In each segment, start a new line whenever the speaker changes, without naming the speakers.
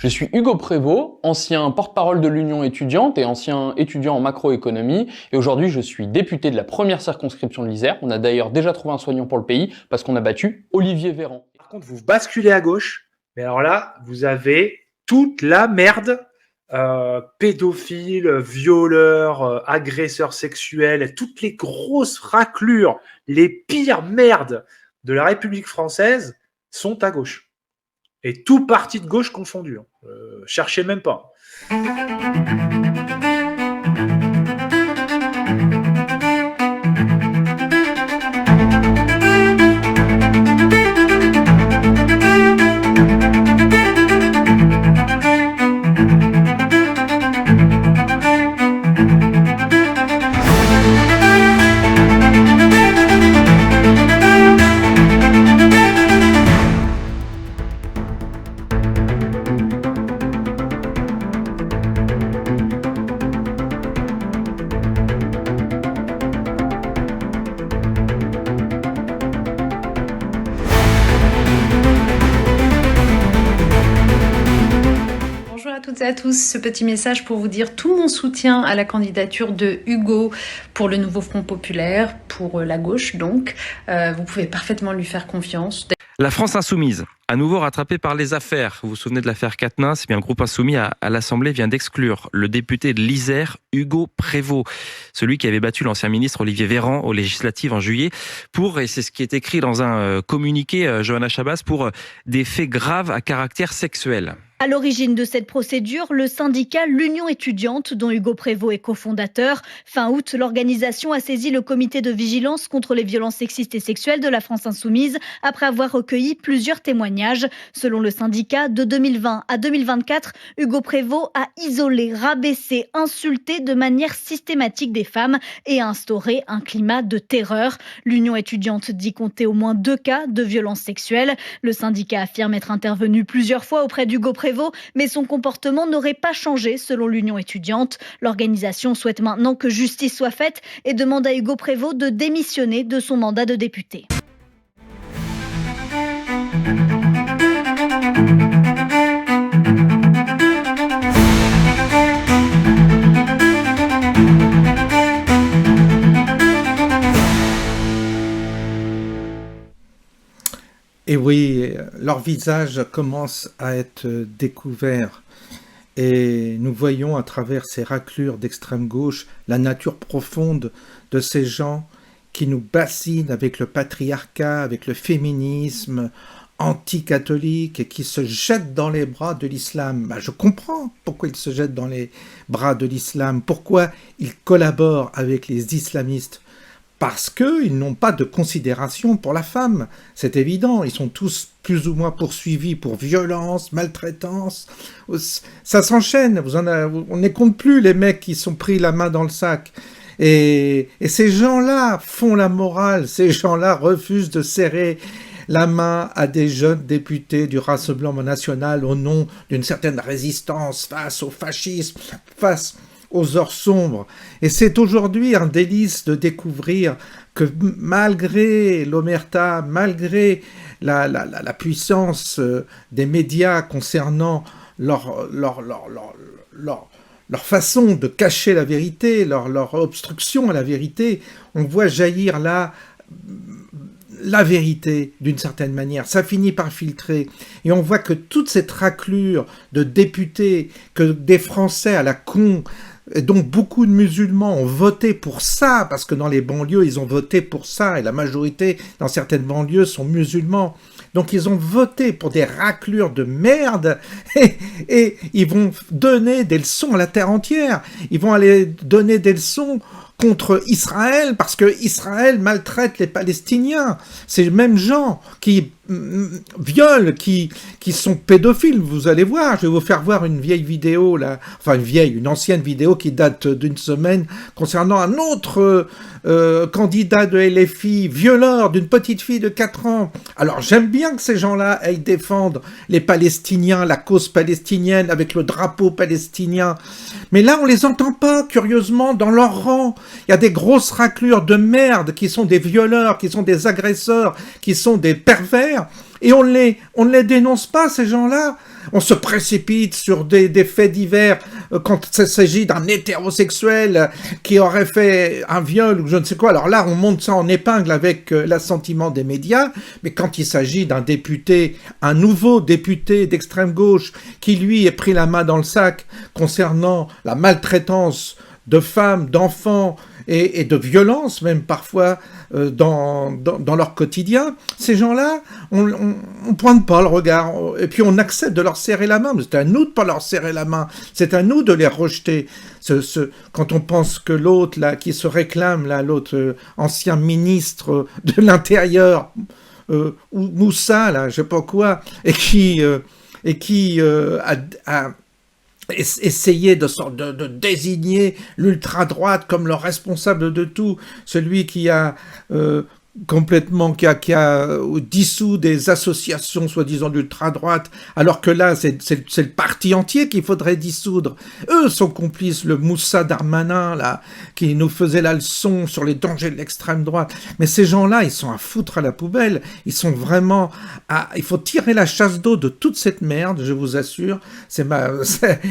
Je suis Hugo Prévost, ancien porte-parole de l'Union étudiante et ancien étudiant en macroéconomie. Et aujourd'hui, je suis député de la première circonscription de l'Isère. On a d'ailleurs déjà trouvé un soignant pour le pays parce qu'on a battu Olivier Véran.
Par contre, vous basculez à gauche, mais alors là, vous avez toute la merde. Pédophiles, violeurs, agresseurs sexuels, toutes les grosses raclures, les pires merdes de la République française sont à gauche. Et tout parti de gauche confondu. Cherchez même pas.
Bonjour à tous, ce petit message pour vous dire tout mon soutien à la candidature de Hugo pour le nouveau Front Populaire, pour la gauche donc. Vous pouvez parfaitement lui faire confiance.
La France insoumise, à nouveau rattrapée par les affaires. Vous vous souvenez de l'affaire Quatennens? Le groupe insoumis à l'Assemblée vient d'exclure le député de l'Isère, Hugo Prévost, celui qui avait battu l'ancien ministre Olivier Véran aux législatives en juillet pour, et c'est ce qui est écrit dans un communiqué, Johanna Chabas, pour des faits graves à caractère sexuel.
À l'origine de cette procédure, le syndicat L'Union étudiante, dont Hugo Prévost est cofondateur. Fin août, l'organisation a saisi le comité de vigilance contre les violences sexistes et sexuelles de la France insoumise après avoir recueilli plusieurs témoignages. Selon le syndicat, de 2020 à 2024, Hugo Prévost a isolé, rabaissé, insulté de manière systématique des femmes et a instauré un climat de terreur. L'Union étudiante dit compter au moins 2 cas de violences sexuelles. Le syndicat affirme être intervenu plusieurs fois auprès d'Hugo Prévost, mais son comportement n'aurait pas changé selon l'Union étudiante. L'organisation souhaite maintenant que justice soit faite et demande à Hugo Prévost de démissionner de son mandat de député.
Et oui, leur visage commence à être découvert. Et nous voyons à travers ces raclures d'extrême gauche la nature profonde de ces gens qui nous bassinent avec le patriarcat, avec le féminisme anti-catholique et qui se jettent dans les bras de l'islam. Je comprends pourquoi ils se jettent dans les bras de l'islam, pourquoi ils collaborent avec les islamistes. Parce qu'ils n'ont pas de considération pour la femme, c'est évident. Ils sont tous plus ou moins poursuivis pour violence, maltraitance. Ça s'enchaîne, on ne compte plus les mecs qui sont pris la main dans le sac. Et ces gens-là font la morale, ces gens-là refusent de serrer la main à des jeunes députés du Rassemblement national au nom d'une certaine résistance face au fascisme, face aux heures sombres. Et c'est aujourd'hui un délice de découvrir que malgré l'omerta, malgré la puissance des médias concernant leur façon de cacher la vérité, leur obstruction à la vérité, on voit jaillir là la vérité d'une certaine manière. Ça finit par filtrer. Et on voit que toute cette raclure de députés, que des Français à la con, et donc beaucoup de musulmans ont voté pour ça, parce que dans les banlieues, ils ont voté pour ça, et la majorité dans certaines banlieues sont musulmans. Donc ils ont voté pour des raclures de merde, et ils vont donner des leçons à la terre entière. Ils vont aller donner des leçons contre Israël, parce que Israël maltraite les Palestiniens. C'est les mêmes gens qui violent, qui sont pédophiles. Vous allez voir, je vais vous faire voir une vieille vidéo, là, enfin une ancienne vidéo qui date d'une semaine, concernant un autre candidat de LFI, violeur d'une petite fille de 4 ans. Alors j'aime bien que ces gens-là aillent défendre les Palestiniens, la cause palestinienne, avec le drapeau palestinien. Mais là, on les entend pas, curieusement, dans leur rang. Il y a des grosses raclures de merde qui sont des violeurs, qui sont des agresseurs, qui sont des pervers, et on ne les dénonce pas, ces gens-là. on se précipite sur des faits divers quand il s'agit d'un hétérosexuel qui aurait fait un viol ou je ne sais quoi. Alors là, on monte ça en épingle avec l'assentiment des médias, mais quand il s'agit d'un député, un nouveau député d'extrême gauche qui lui est pris la main dans le sac concernant la maltraitance de femmes, d'enfants et de violence même parfois dans leur quotidien, ces gens-là, on pointe pas le regard et puis on accepte de leur serrer la main. Mais c'est à nous de pas leur serrer la main, c'est à nous de les rejeter. Quand on pense que l'autre là qui se réclame là, l'autre ancien ministre de l'Intérieur, Moussa là, je sais pas quoi, et qui a essayer de désigner l'ultra-droite comme le responsable de tout, celui qui a dissous des associations soi-disant d'ultra-droite, alors que là, c'est le parti entier qu'il faudrait dissoudre. Eux sont complices, le Moussa Darmanin, là, qui nous faisait la leçon sur les dangers de l'extrême droite. Mais ces gens-là, ils sont à foutre à la poubelle. Ils sont vraiment il faut tirer la chasse d'eau de toute cette merde, je vous assure. Il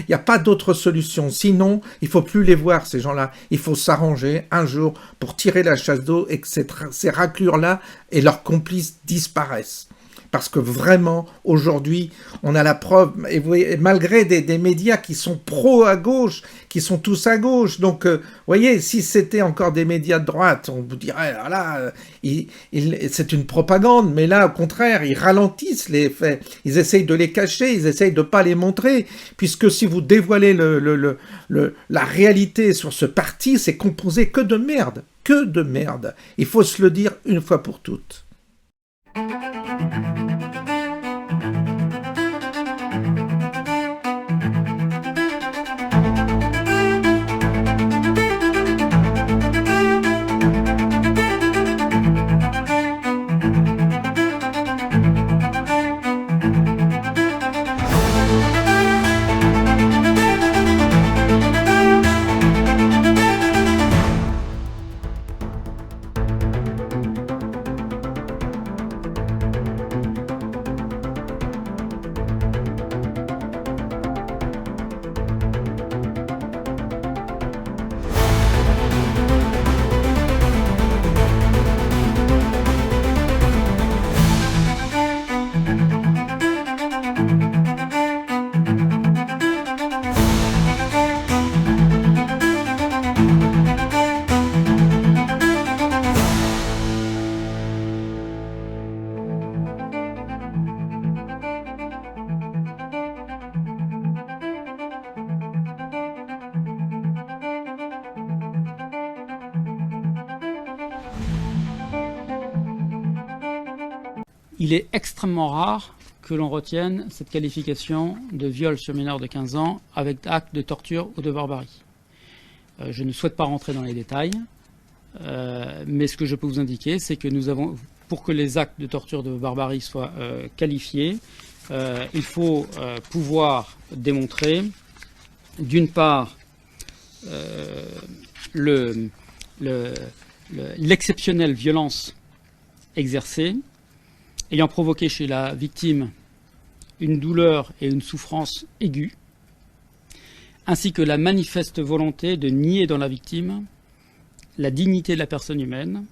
n'y a pas d'autre solution. Sinon, il faut plus les voir, ces gens-là. Il faut s'arranger un jour pour tirer la chasse d'eau et que ces raclures-là et leurs complices disparaissent. Parce que vraiment, aujourd'hui, on a la preuve, et vous voyez, malgré des médias qui sont pro à gauche, qui sont tous à gauche. Donc, vous voyez, si c'était encore des médias de droite, on vous dirait, là, c'est une propagande. Mais là, au contraire, ils ralentissent les faits. Ils essayent de les cacher, ils essayent de pas les montrer. Puisque si vous dévoilez la réalité sur ce parti, c'est composé que de merde. Que de merde. Il faut se le dire une fois pour toutes.
Il est extrêmement rare que l'on retienne cette qualification de viol sur mineur de 15 ans avec acte de torture ou de barbarie. Je ne souhaite pas rentrer dans les détails, mais ce que je peux vous indiquer, c'est que nous avons, pour que les actes de torture ou de barbarie soient qualifiés, il faut pouvoir démontrer, d'une part, l'exceptionnelle violence exercée, ayant provoqué chez la victime une douleur et une souffrance aiguë, ainsi que la manifeste volonté de nier dans la victime la dignité de la personne humaine,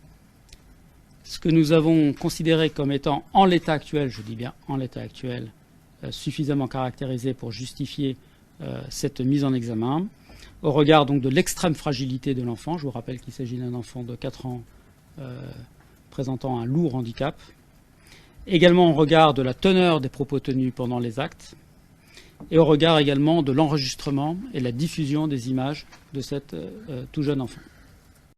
ce que nous avons considéré comme étant en l'état actuel, je dis bien en l'état actuel, suffisamment caractérisé pour justifier cette mise en examen, au regard donc de l'extrême fragilité de l'enfant. Je vous rappelle qu'il s'agit d'un enfant de 4 ans présentant un lourd handicap. Également au regard de la teneur des propos tenus pendant les actes et au regard également de l'enregistrement et la diffusion des images de cet tout jeune enfant.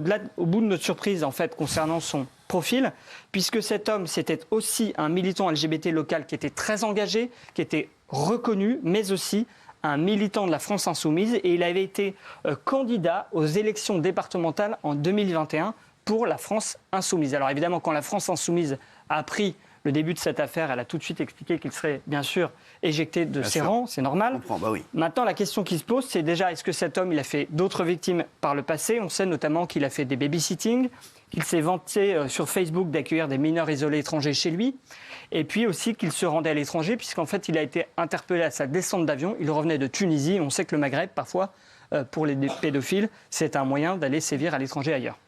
Là, au bout de notre surprise, en fait, concernant son profil, puisque cet homme, c'était aussi un militant LGBT local qui était très engagé, qui était reconnu, mais aussi un militant de la France Insoumise, et il avait été candidat aux élections départementales en 2021 pour la France Insoumise. Alors évidemment, quand la France Insoumise a appris le début de cette affaire, elle a tout de suite expliqué qu'il serait bien sûr éjecté de ses rangs, c'est normal.
Bah oui.
Maintenant, la question qui se pose, c'est déjà, est-ce que cet homme, il a fait d'autres victimes par le passé? On sait notamment qu'il a fait des babysitting, qu'il s'est vanté sur Facebook d'accueillir des mineurs isolés étrangers chez lui, et puis aussi qu'il se rendait à l'étranger, puisqu'en fait, il a été interpellé à sa descente d'avion. Il revenait de Tunisie. On sait que le Maghreb, parfois, pour les pédophiles, c'est un moyen d'aller sévir à l'étranger ailleurs.